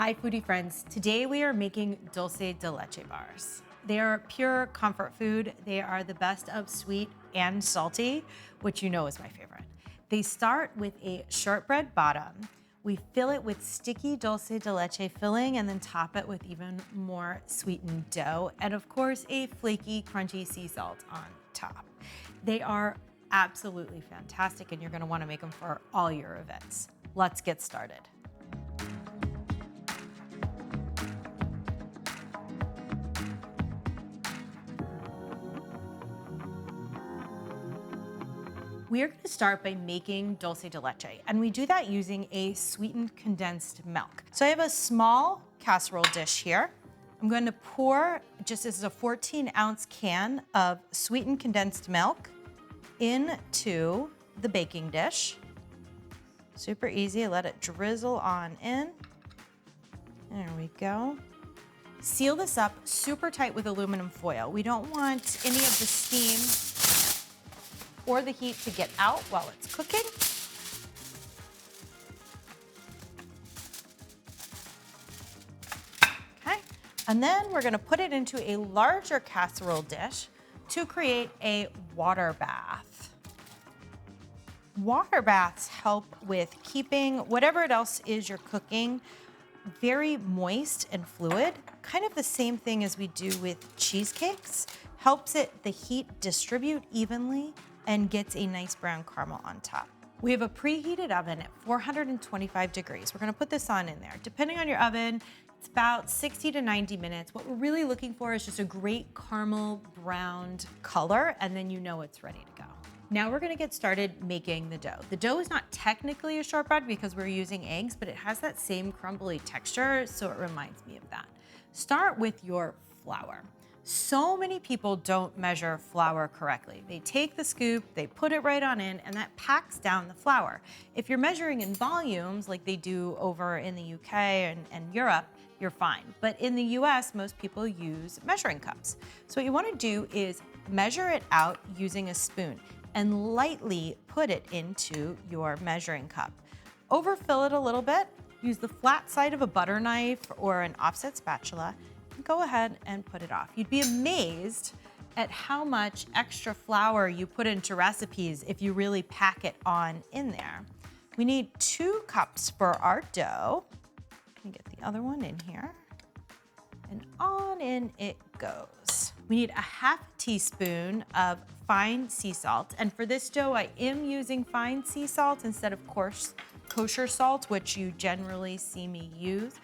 Hi foodie friends, today we are making dulce de leche bars. They are pure comfort food. They are the best of sweet and salty, which you know is my favorite. They start with a shortbread bottom. We fill it with sticky dulce de leche filling and then top it with even more sweetened dough. And of course, a flaky, crunchy sea salt on top. They are absolutely fantastic and you're gonna wanna make them for all your events. Let's get started. We are going to start by making dulce de leche, and we do that using a sweetened condensed milk. So I have a small casserole dish here. I'm going to pour, just as a 14-ounce can of sweetened condensed milk into the baking dish. Super easy, let it drizzle on in. There we go. Seal this up super tight with aluminum foil. We don't want any of the steam or the heat to get out while it's cooking. Okay, and then we're gonna put it into a larger casserole dish to create a water bath. Water baths help with keeping whatever else is you're cooking very moist and fluid, kind of the same thing as we do with cheesecakes. Helps the heat distribute evenly and gets a nice brown caramel on top. We have a preheated oven at 425 degrees. We're gonna put this on in there. Depending on your oven, it's about 60 to 90 minutes. What we're really looking for is just a great caramel browned color, and then you know it's ready to go. Now we're gonna get started making the dough. The dough is not technically a shortbread because we're using eggs, but it has that same crumbly texture, so it reminds me of that. Start with your flour. So many people don't measure flour correctly. They take the scoop, they put it right on in, and that packs down the flour. If you're measuring in volumes like they do over in the UK and Europe, you're fine. But in the US, most people use measuring cups. So what you wanna do is measure it out using a spoon and lightly put it into your measuring cup. Overfill it a little bit, use the flat side of a butter knife or an offset spatula, go ahead and put it off. You'd be amazed at how much extra flour you put into recipes if you really pack it on in there. We need 2 cups for our dough. Let me get the other one in here. And on in it goes. We need a ½ teaspoon of fine sea salt. And for this dough, I am using fine sea salt instead of coarse kosher salt, which you generally see me use.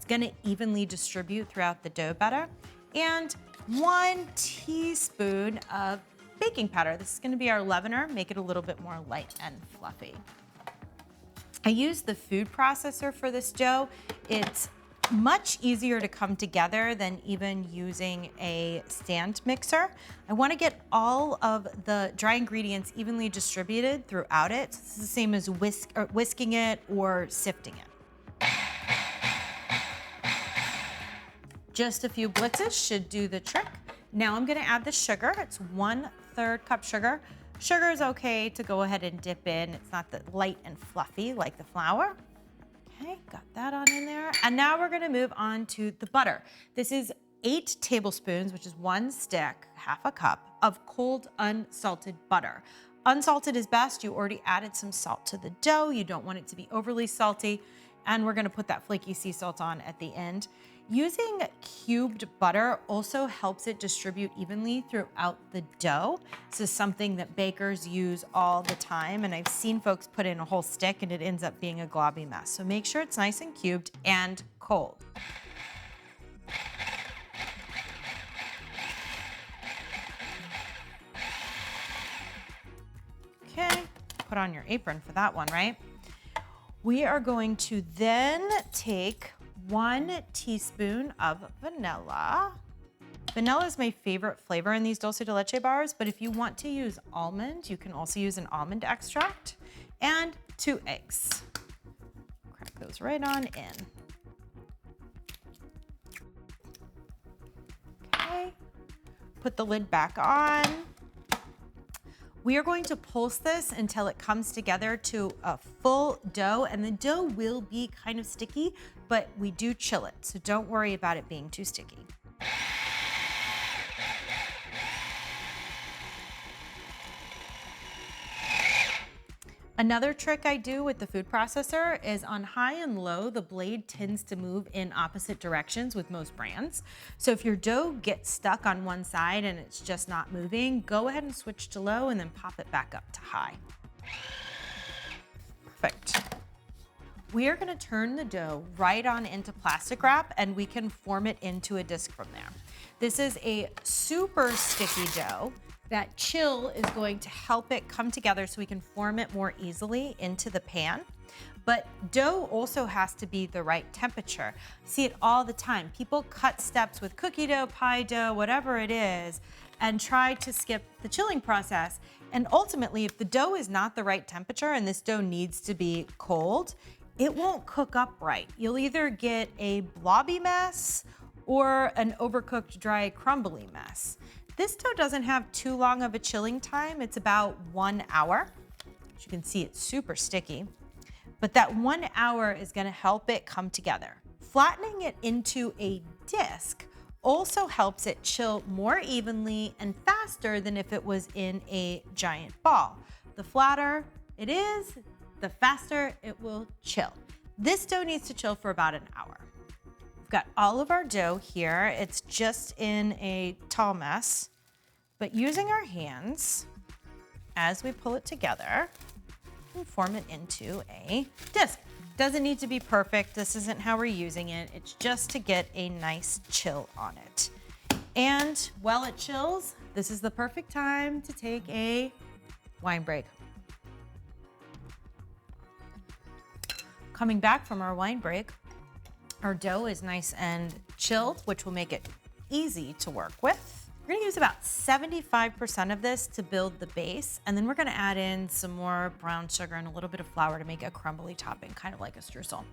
Gonna evenly distribute throughout the dough batter, and 1 teaspoon of baking powder. This is gonna be our leavener, make it a little bit more light and fluffy. I use the food processor for this dough. It's much easier to come together than even using a stand mixer. I wanna get all of the dry ingredients evenly distributed throughout it. So it's the same as whisking it or sifting it. Just a few blitzes should do the trick. Now I'm gonna add the sugar. It's 1/3 cup sugar. Sugar is okay to go ahead and dip in. It's not that light and fluffy like the flour. Okay, got that on in there. And now we're gonna move on to the butter. This is 8 tablespoons, which is 1 stick, ½ a cup of cold unsalted butter. Unsalted is best. You already added some salt to the dough. You don't want it to be overly salty. And we're gonna put that flaky sea salt on at the end. Using cubed butter also helps it distribute evenly throughout the dough. This is something that bakers use all the time, and I've seen folks put in a whole stick and it ends up being a globby mess. So make sure it's nice and cubed and cold. Okay, put on your apron for that one, right? We are going to then take 1 teaspoon of vanilla. Vanilla is my favorite flavor in these dulce de leche bars, but if you want to use almond, you can also use an almond extract, and 2 eggs. Crack those right on in. Okay, put the lid back on. We are going to pulse this until it comes together to a full dough, and the dough will be kind of sticky. but we do chill it, so don't worry about it being too sticky. Another trick I do with the food processor is on high and low, the blade tends to move in opposite directions with most brands. So if your dough gets stuck on one side and it's just not moving, go ahead and switch to low and then pop it back up to high. Perfect. We are gonna turn the dough right on into plastic wrap and we can form it into a disc from there. This is a super sticky dough. That chill is going to help it come together so we can form it more easily into the pan. But dough also has to be the right temperature. I see it all the time. People cut steps with cookie dough, pie dough, whatever it is, and try to skip the chilling process. And ultimately, if the dough is not the right temperature and this dough needs to be cold, it won't cook up right. You'll either get a blobby mess or an overcooked, dry, crumbly mess. This dough doesn't have too long of a chilling time. It's about 1 hour. As you can see, it's super sticky. But that 1 hour is gonna help it come together. Flattening it into a disc also helps it chill more evenly and faster than if it was in a giant ball. The flatter it is, the faster it will chill. This dough needs to chill for about an hour. We've got all of our dough here. It's just in a tall mess, but using our hands, as we pull it together, we can form it into a disc. Doesn't need to be perfect. This isn't how we're using it. It's just to get a nice chill on it. And while it chills, this is the perfect time to take a wine break. Coming back from our wine break, our dough is nice and chilled, which will make it easy to work with. We're gonna use about 75% of this to build the base, and then we're gonna add in some more brown sugar and a little bit of flour to make a crumbly topping, kind of like a streusel.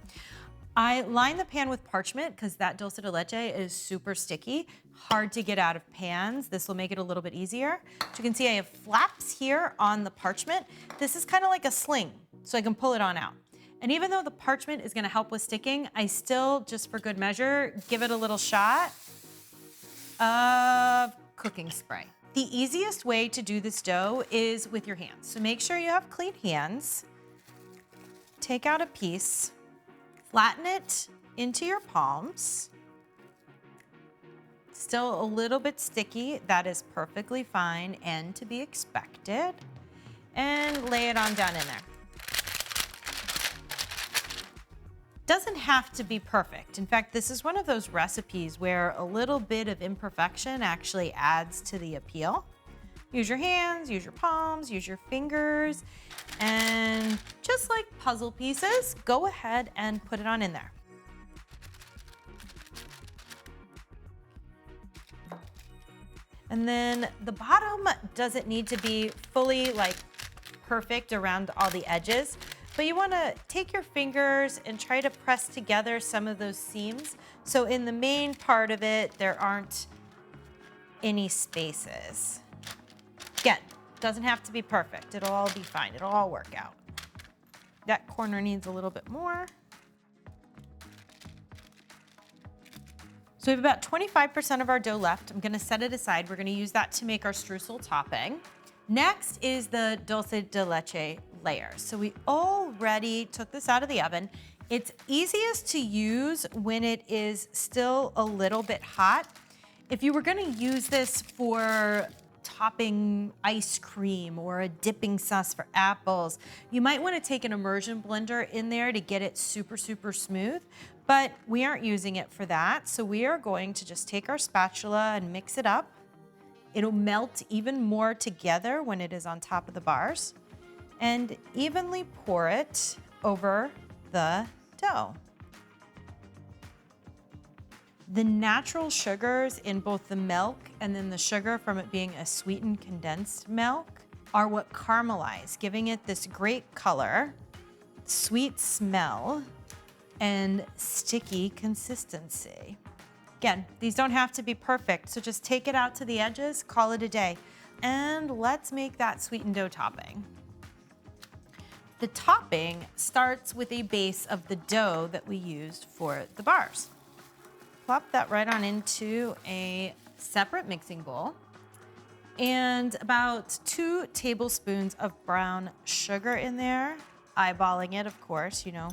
I line the pan with parchment because that dulce de leche is super sticky, hard to get out of pans. This will make it a little bit easier. As you can see, I have flaps here on the parchment. This is kind of like a sling, so I can pull it on out. And even though the parchment is gonna help with sticking, I still, just for good measure, give it a little shot of cooking spray. The easiest way to do this dough is with your hands. So make sure you have clean hands. Take out a piece, flatten it into your palms. Still a little bit sticky, that is perfectly fine and to be expected. And lay it on down in there. Doesn't have to be perfect. In fact, this is one of those recipes where a little bit of imperfection actually adds to the appeal. Use your hands, use your palms, use your fingers, and just like puzzle pieces, go ahead and put it on in there. And then the bottom doesn't need to be fully like perfect around all the edges. But you wanna take your fingers and try to press together some of those seams. So in the main part of it, there aren't any spaces. Again, doesn't have to be perfect. It'll all be fine, it'll all work out. That corner needs a little bit more. So we have about 25% of our dough left. I'm gonna set it aside. We're gonna use that to make our streusel topping. Next is the dulce de leche layers. So we already took this out of the oven. It's easiest to use when it is still a little bit hot. If you were gonna use this for topping ice cream or a dipping sauce for apples, you might wanna take an immersion blender in there to get it super, super smooth, but we aren't using it for that. So we are going to just take our spatula and mix it up. It'll melt even more together when it is on top of the bars, and evenly pour it over the dough. The natural sugars in both the milk and then the sugar from it being a sweetened condensed milk are what caramelize, giving it this great color, sweet smell, and sticky consistency. Again, these don't have to be perfect, so just take it out to the edges, call it a day. And let's make that sweetened dough topping. The topping starts with a base of the dough that we used for the bars. Plop that right on into a separate mixing bowl. And about 2 tablespoons of brown sugar in there. Eyeballing it, of course, you know,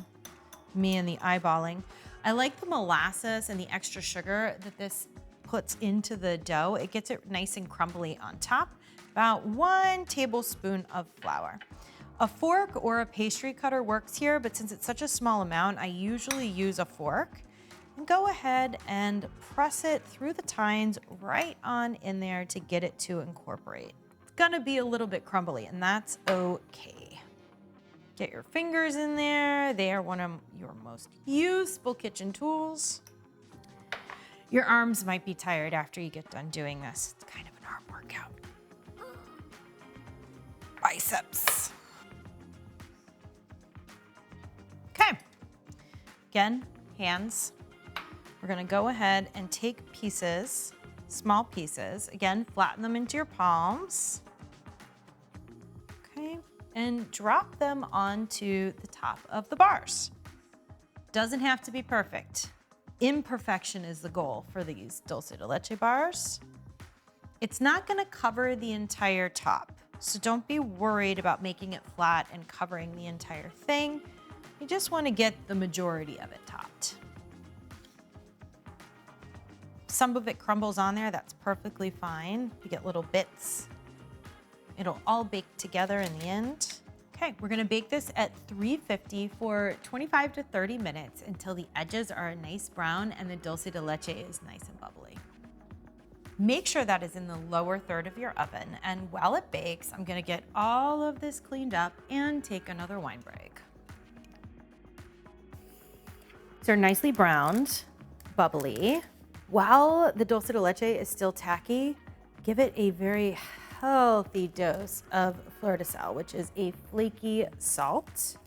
me and the eyeballing. I like the molasses and the extra sugar that this puts into the dough. It gets it nice and crumbly on top. About 1 tablespoon of flour. A fork or a pastry cutter works here, but since it's such a small amount, I usually use a fork. And go ahead and press it through the tines right on in there to get it to incorporate. It's gonna be a little bit crumbly, and that's okay. Get your fingers in there. They are one of your most useful kitchen tools. Your arms might be tired after you get done doing this. It's kind of an arm workout. Biceps. Okay. Again, hands. We're gonna go ahead and take pieces, small pieces. Again, flatten them into your palms. Okay, and drop them onto the top of the bars. Doesn't have to be perfect. Imperfection is the goal for these Dulce de Leche bars. It's not gonna cover the entire top, so don't be worried about making it flat and covering the entire thing. You just wanna get the majority of it topped. Some of it crumbles on there, that's perfectly fine. You get little bits. It'll all bake together in the end. Okay, we're gonna bake this at 350 for 25 to 30 minutes until the edges are a nice brown and the dulce de leche is nice and bubbly. Make sure that is in the lower third of your oven, and while it bakes, I'm gonna get all of this cleaned up and take another wine break. So they're nicely browned, bubbly. While the dulce de leche is still tacky, give it a very healthy dose of fleur de sel, which is a flaky salt,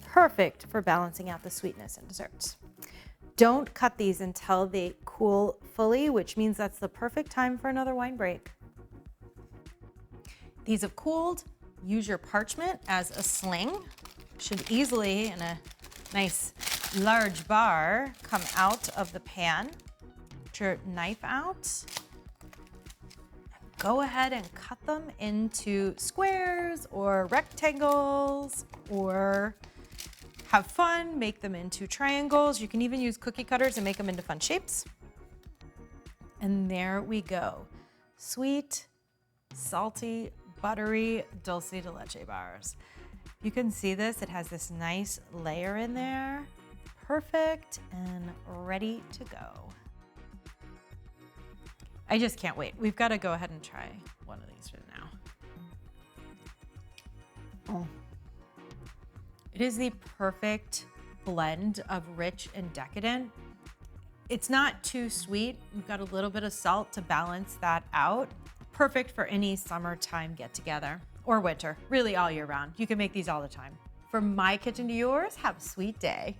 perfect for balancing out the sweetness in desserts. Don't cut these until they cool fully, which means that's the perfect time for another wine break. These have cooled. Use your parchment as a sling. Should easily, in a nice large bar, come out of the pan. Get your knife out. Go ahead and cut them into squares or rectangles, or have fun, make them into triangles. You can even use cookie cutters and make them into fun shapes. And there we go. Sweet, salty, buttery dulce de leche bars. You can see this, it has this nice layer in there. Perfect and ready to go. I just can't wait. We've got to go ahead and try one of these for now. Oh. It is the perfect blend of rich and decadent. It's not too sweet. We've got a little bit of salt to balance that out. Perfect for any summertime get together or winter, really all year round. You can make these all the time. From my kitchen to yours, have a sweet day.